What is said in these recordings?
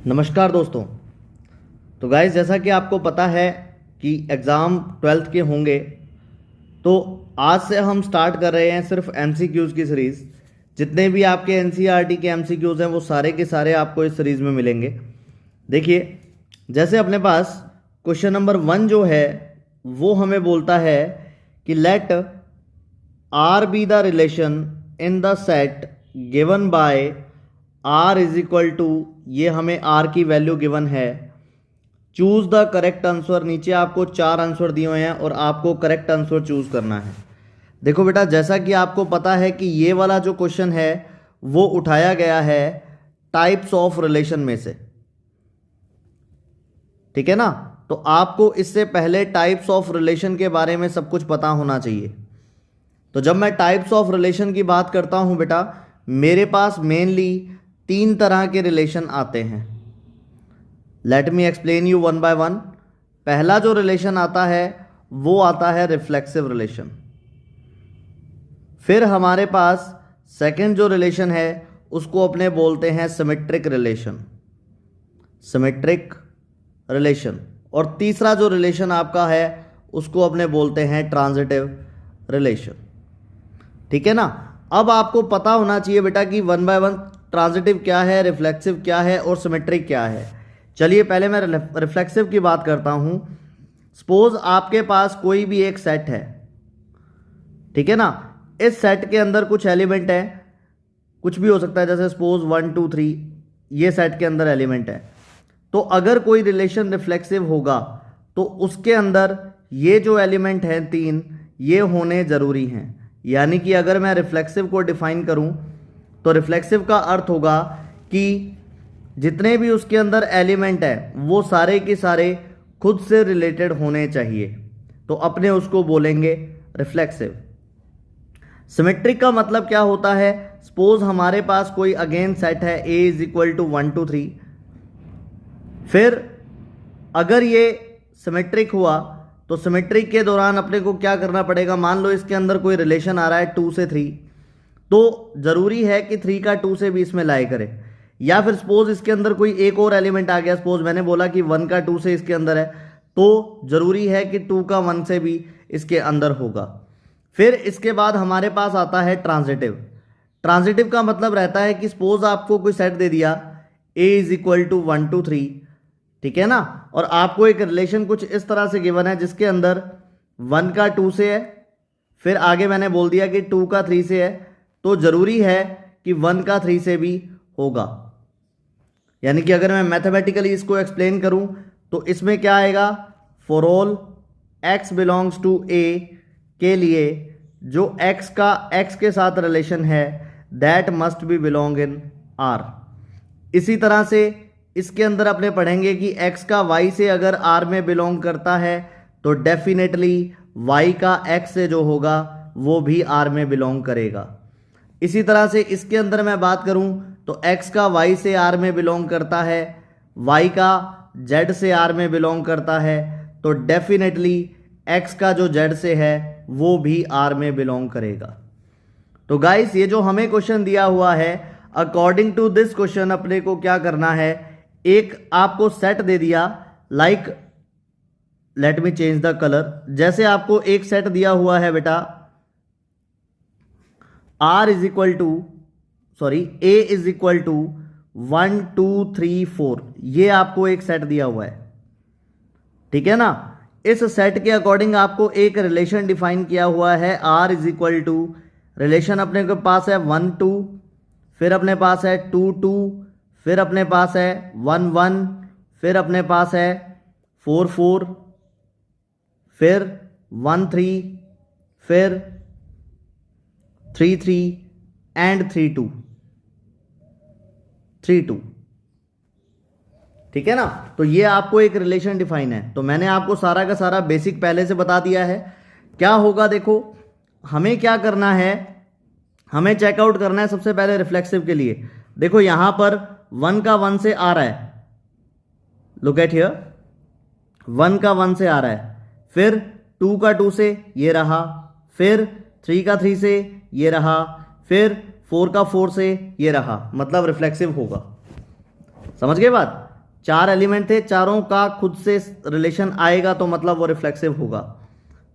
नमस्कार दोस्तों। तो गाइस, जैसा कि आपको पता है कि एग्ज़ाम 12th के होंगे, तो आज से हम स्टार्ट कर रहे हैं सिर्फ एमसीक्यूज़ की सीरीज़। जितने भी आपके एनसीईआरटी के एमसीक्यूज़ हैं वो सारे के सारे आपको इस सीरीज़ में मिलेंगे। देखिए, जैसे अपने पास क्वेश्चन नंबर 1 जो है वो हमें बोलता है कि let R be the relation in the set given by R is equal to, ये हमें आर की वैल्यू गिवन है। Choose the correct answer. नीचे आपको 4 आंसर दिए हुए हैं और आपको करेक्ट आंसर चूज करना है। देखो बेटा, जैसा कि आपको पता है कि ये वाला जो क्वेश्चन है वो उठाया गया है टाइप्स ऑफ रिलेशन में से, ठीक है ना। तो आपको इससे पहले टाइप्स ऑफ रिलेशन के बारे में सब कुछ पता होना चाहिए। तो जब मैं टाइप्स ऑफ रिलेशन की बात करता हूं बेटा, मेरे पास मेनली 3 तरह के रिलेशन आते हैं। Let me explain you one by one. पहला जो रिलेशन आता है वो आता है रिफ्लेक्सिव रिलेशन। फिर हमारे पास सेकंड जो रिलेशन है उसको अपने बोलते हैं सिमेट्रिक रिलेशन, सिमेट्रिक रिलेशन। और तीसरा जो रिलेशन आपका है उसको अपने बोलते हैं ट्रांजिटिव रिलेशन, ठीक है ना। अब आपको पता होना चाहिए बेटा कि वन बाय वन ट्रांजिटिव क्या है, रिफ्लेक्सिव क्या है और सिमेट्रिक क्या है। चलिए पहले मैं रिफ्लेक्सिव की बात करता हूं। सपोज आपके पास कोई भी एक सेट है, ठीक है ना। इस सेट के अंदर कुछ एलिमेंट है, कुछ भी हो सकता है, जैसे सपोज 1 2 3 ये सेट के अंदर एलिमेंट है। तो अगर कोई रिलेशन रिफ्लेक्सिव होगा तो उसके अंदर ये जो एलिमेंट हैं 3 ये होने ज़रूरी हैं। यानी कि अगर मैं रिफ्लेक्सिव को डिफाइन करूं तो रिफ्लेक्सिव का अर्थ होगा कि जितने भी उसके अंदर एलिमेंट है वो सारे के सारे खुद से रिलेटेड होने चाहिए, तो अपने उसको बोलेंगे रिफ्लेक्सिव। सिमेट्रिक का मतलब क्या होता है? सपोज हमारे पास कोई अगेन सेट है A इज इक्वल टू 1 2 3। फिर अगर ये सिमेट्रिक हुआ तो सिमेट्रिक के दौरान अपने को क्या करना पड़ेगा? मान लो इसके अंदर कोई रिलेशन आ रहा है 2 से 3, तो ज़रूरी है कि 3 का 2 से भी इसमें लाए करे। या फिर सपोज इसके अंदर कोई एक और एलिमेंट आ गया, सपोज मैंने बोला कि 1 का 2 से इसके अंदर है, तो ज़रूरी है कि 2 का 1 से भी इसके अंदर होगा। फिर इसके बाद हमारे पास आता है ट्रांजिटिव। ट्रांजिटिव का मतलब रहता है कि सपोज आपको कोई सेट दे दिया A इज इक्वल टू 1 2 3, ठीक है ना, और आपको एक रिलेशन कुछ इस तरह से गिवन है जिसके अंदर 1 का 2 से है, फिर आगे मैंने बोल दिया कि 2 का 3 से है, तो ज़रूरी है कि 1 का 3 से भी होगा। यानी कि अगर मैं मैथमेटिकली इसको एक्सप्लेन करूं तो इसमें क्या आएगा? For all x belongs to A के लिए जो x का x के साथ रिलेशन है that must be belong in R। इसी तरह से इसके अंदर अपने पढ़ेंगे कि x का y से अगर R में बिलोंग करता है तो डेफिनेटली y का x से जो होगा वो भी R में बिलोंग करेगा। इसी तरह से इसके अंदर मैं बात करूं तो x का y से R में बिलोंग करता है, y का z से R में बिलोंग करता है, तो डेफिनेटली x का जो z से है वो भी R में बिलोंग करेगा। तो गाइस, ये जो हमें क्वेश्चन दिया हुआ है, अकॉर्डिंग टू दिस क्वेश्चन अपने को क्या करना है? एक आपको सेट दे दिया, like let me change the colour. जैसे आपको एक सेट दिया हुआ है बेटा R is equal to A is equal to 1 2 3 4, ये आपको एक सेट दिया हुआ है, ठीक है ना। इस सेट के अकॉर्डिंग आपको एक रिलेशन डिफाइन किया हुआ है R is equal to, relation अपने के पास है 1 2, फिर अपने पास है 2 2, फिर अपने पास है 1 1, फिर अपने पास है 4 4, फिर 1 3, फिर 3 3 एंड 3 2 3 2, ठीक है ना। तो ये आपको एक रिलेशन डिफाइन है। तो मैंने आपको सारा का सारा बेसिक पहले से बता दिया है। क्या होगा? देखो, हमें क्या करना है, हमें चेकआउट करना है सबसे पहले रिफ्लेक्सिव के लिए। देखो यहां पर 1 का 1 से आ रहा है, लुक एट हियर, 1 का 1 से आ रहा है, फिर 2 का 2 से ये रहा, फिर 3 का 3 से ये रहा, फिर 4 का 4 से ये रहा, मतलब रिफ्लेक्सिव होगा। समझ गए बात? 4 एलिमेंट थे, चारों का खुद से रिलेशन आएगा तो मतलब वो रिफ्लेक्सिव होगा।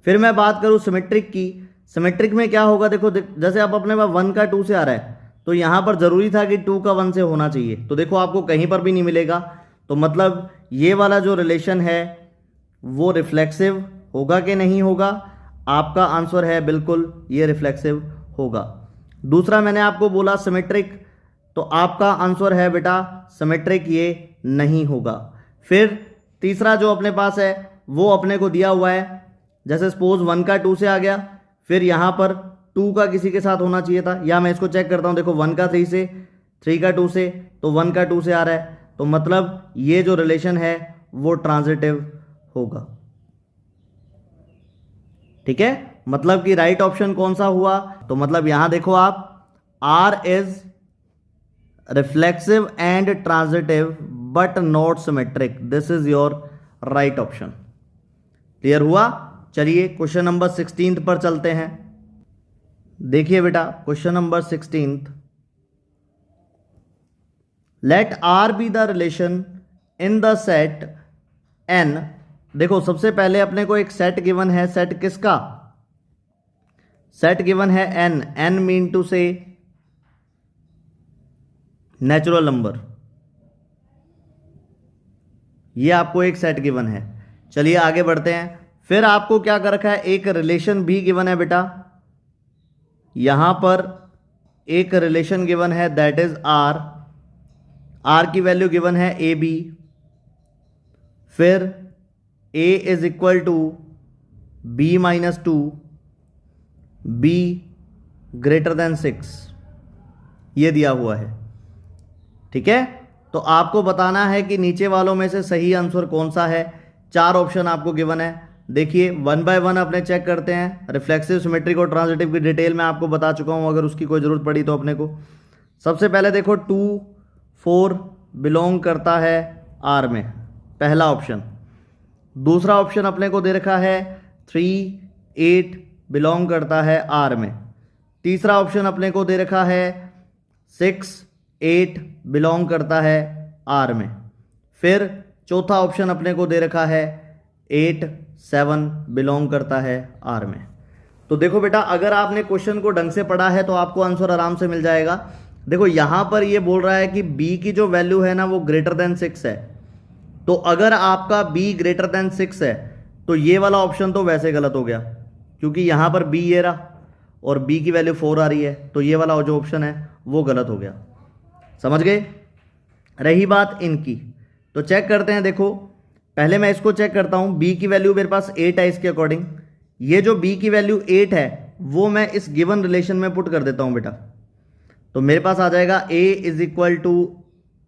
फिर मैं बात करूं सिमेट्रिक की, सिमेट्रिक में क्या होगा, देखो जैसे आप अपने पास 1 का 2 से आ रहा है तो यहां पर जरूरी था कि 2 का 1 से होना चाहिए, तो देखो आपको कहीं पर भी नहीं मिलेगा, तो मतलब ये वाला जो रिलेशन है वो रिफ्लेक्सिव होगा कि नहीं होगा? आपका आंसर है बिल्कुल ये रिफ्लेक्सिव होगा। दूसरा मैंने आपको बोला सिमेट्रिक, तो आपका आंसर है बेटा सिमेट्रिक ये नहीं होगा। फिर तीसरा जो अपने पास है वो अपने को दिया हुआ है, जैसे सपोज 1 का 2 से आ गया, फिर यहां पर 2 का किसी के साथ होना चाहिए था, या मैं इसको चेक करता हूं, देखो 1 का 3 से, 3 का 2 से, तो 1 का 2 से आ रहा है, तो मतलब ये जो रिलेशन है वो ट्रांजिटिव होगा। ठीक है, मतलब कि राइट ऑप्शन कौन सा हुआ? तो मतलब यहां देखो आप, R is reflexive and transitive but not symmetric, this is your right option. Clear हुआ? चलिए क्वेश्चन नंबर 16 पर चलते हैं। देखिए बेटा question number 16, let R be the relation in the set N। देखो सबसे पहले अपने को एक सेट गिवन है, सेट किसका? सेट गिवन है N, N मीन टू से नेचुरल नंबर, ये आपको एक सेट गिवन है। चलिए आगे बढ़ते हैं। फिर आपको क्या कर रखा है, एक रिलेशन भी गिवन है बेटा, यहां पर एक रिलेशन गिवन है दैट इज R, R की वैल्यू गिवन है ए बी, फिर A is equal to B minus 2, B greater than 6, ये दिया हुआ है। ठीक है, तो आपको बताना है कि नीचे वालों में से सही आंसर कौन सा है। 4 ऑप्शन आपको गिवन है। देखिए 1 बाय 1 अपने चेक करते हैं। रिफ्लेक्सिव, सिमेट्रिक और ट्रांजिटिव की डिटेल में आपको बता चुका हूं, अगर उसकी कोई ज़रूरत पड़ी तो अपने को। सबसे पहले देखो 2, 4 बिलोंग करता है R में, पहला ऑप्शन। दूसरा ऑप्शन अपने को दे रखा है 3, 8 बिलोंग करता है R में। तीसरा ऑप्शन अपने को दे रखा है 6, 8 बिलोंग करता है R में। फिर चौथा ऑप्शन अपने को दे रखा है 8, 7 बिलोंग करता है R में। तो देखो बेटा, अगर आपने क्वेश्चन को ढंग से पढ़ा है तो आपको आंसर आराम से मिल जाएगा। देखो यहां पर ये बोल रहा है कि B की जो वैल्यू है ना वो ग्रेटर देन 6 है, तो अगर आपका B ग्रेटर देन 6 है तो ये वाला ऑप्शन तो वैसे गलत हो गया, क्योंकि यहां पर B ये रहा और B की वैल्यू 4 आ रही है, तो ये वाला जो ऑप्शन है वो गलत हो गया। समझ गए? रही बात इनकी, तो चेक करते हैं। देखो पहले मैं इसको चेक करता हूं, B की वैल्यू मेरे पास 8 है, इसके अकॉर्डिंग ये जो B की वैल्यू 8 है वो मैं इस गिवन रिलेशन में पुट कर देता हूं बेटा। तो मेरे पास आ जाएगा A is equal to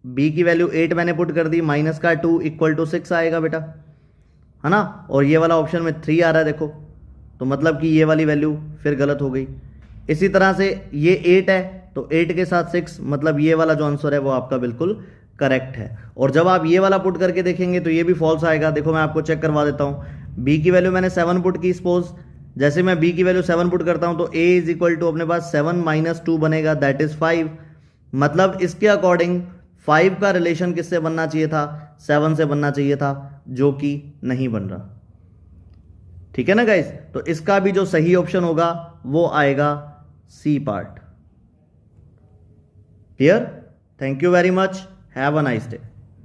B की वैल्यू 8 मैंने पुट कर दी, माइनस का 2 इक्वल टू 6 आएगा बेटा, है ना। और ये वाला ऑप्शन में 3 आ रहा है देखो, तो मतलब कि ये वाली वैल्यू फिर गलत हो गई। इसी तरह से ये 8 है तो 8 के साथ 6, मतलब ये वाला जो आंसर है वो आपका बिल्कुल करेक्ट है। और जब आप ये वाला पुट करके देखेंगे तो ये भी फॉल्स आएगा। देखो मैं आपको चेक करवा देता हूँ, B की वैल्यू मैंने 7 पुट की, सपोज जैसे मैं B की वैल्यू 7 पुट करता हूँ तो A इज इक्वल टू अपने पास 7 माइनस 2 बनेगा, दैट इज 5। मतलब इसके अकॉर्डिंग 5 का रिलेशन किससे बनना चाहिए था? 7 से बनना चाहिए था, जो कि नहीं बन रहा। ठीक है ना गाइस, तो इसका भी जो सही ऑप्शन होगा वो आएगा C part. Clear? Thank you very much, have a nice day.